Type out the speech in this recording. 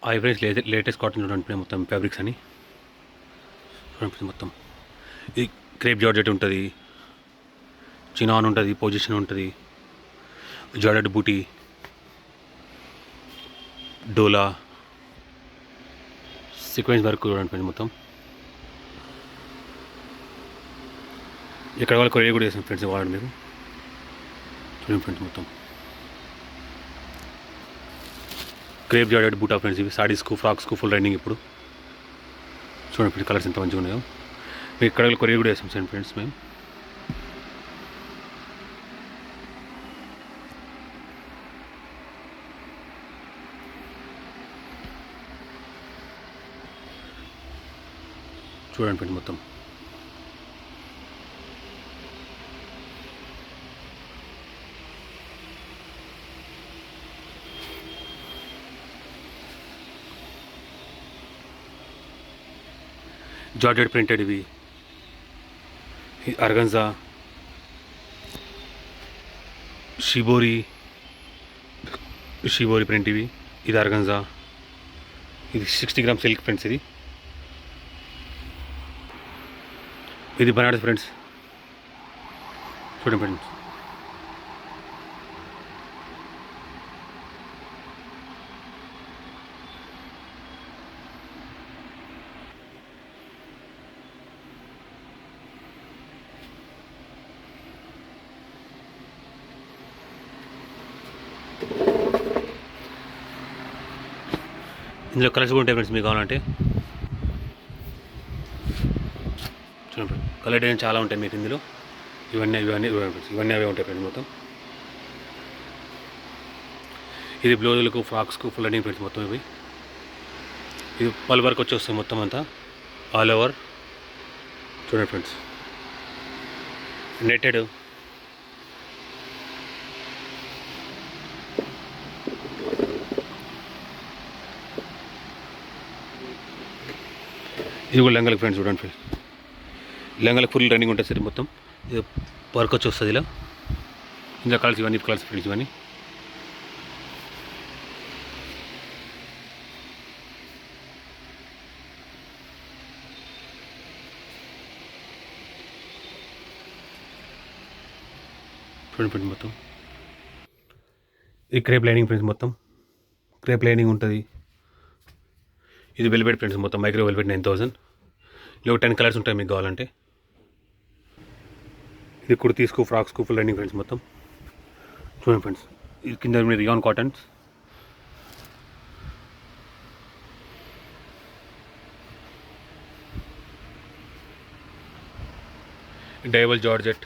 Friends latest cotton చూడండి మొత్తం fabrics అని చూడండి మొత్తం. ఈ క్రేప్ జార్జెట్ ఉంటుంది, చినాన్ ఉంటుంది, పొజిషన్ ఉంటుంది, జార్జెట్ బూటీ, డోలా, సీక్వెన్స్ వర్క్ చూడండి మొత్తం. ఇక్కడ వాళ్ళు కొరియర్ కూడా చేస్తాం ఫ్రెండ్స్, వాడండి మీరు. చూడండి ఫ్రెండ్స్ మొత్తం క్రేప్ జార్జెట్ బూటా ఫ్రెండ్స్. ఇవి సాడీస్కు, ఫ్రాక్స్కు ఫుల్ రన్నింగ్ ఇప్పుడు. చూడండి ఫ్రెండ్స్ కలర్స్ ఎంత మంచిగా ఉన్నాయో. మీరు ఇక్కడ కొరియర్ కూడా చేస్తాం ఫ్రెండ్స్ మేము. చూడండి ఫ్రెండ్స్ మొత్తం. జార్జెట్ ప్రింటెడ్ ఇవి, ఆర్గన్జా, షిబోరి ప్రింట్ ఇవి. ఇది ఆర్గన్జా, ఇది 60 గ్రామ్ సిల్క్ ఫ్రెండ్స్. ఇది బనారస్ ఫ్రెండ్స్. చూడండి ఫ్రెండ్స్ ఇందులో కలర్స్ కూడా ఉంటాయి ఫ్రెండ్స్ మీకు కావాలంటే. చూడండి కలర్ డిజైన్ చాలా ఉంటాయి మీకు ఇందులో. ఇవన్నీ అవే ఉంటాయి ఫ్రెండ్స్ మొత్తం. ఇది బ్లౌజులకు, ఫ్రాక్స్కు ఫుల్ రన్నింగ్ ఫ్రెండ్స్ మొత్తం ఇవి. ఇది పల్ వర్క్ వచ్చి వస్తుంది మొత్తం అంతా ఆల్ ఓవర్. చూడండి ఫ్రెండ్స్ నెట్టెడ్, ఇది కూడా లంగలకు ఫ్రెండ్స్. చూడండి ఫ్రెండ్స్ లంగలకు ఫుల్ రన్నింగ్ ఉంటుంది సరే మొత్తం. ఇది వర్క్ వచ్చి వస్తుంది ఇలా. ఇంకా కలర్స్ ఇవన్నీ కలర్స్ ఫ్రెండ్స్ ఇవన్నీ. చూడండి ఫ్రెండ్స్ మొత్తం. ఇది క్రేప్ లైనింగ్ ఫ్రెండ్స్ మొత్తం. క్రేప్ లైనింగ్ ఉంటుంది. ఇది వెల్వెట్ ఫ్రెండ్స్ మొత్తం, మైక్రో వెల్వెట్ 9000. ఇలా 10 కలర్స్ ఉంటాయి మీకు కావాలంటే. ఇది కుర్తీస్కు, ఫ్రాక్స్కు ఫుల్ రన్నింగ్ ఫ్రెండ్స్ మొత్తం. చూడండి ఫ్రెండ్స్ ఇది కింద మీరు రియాన్ కాటన్స్. డైవల్ జార్జెట్,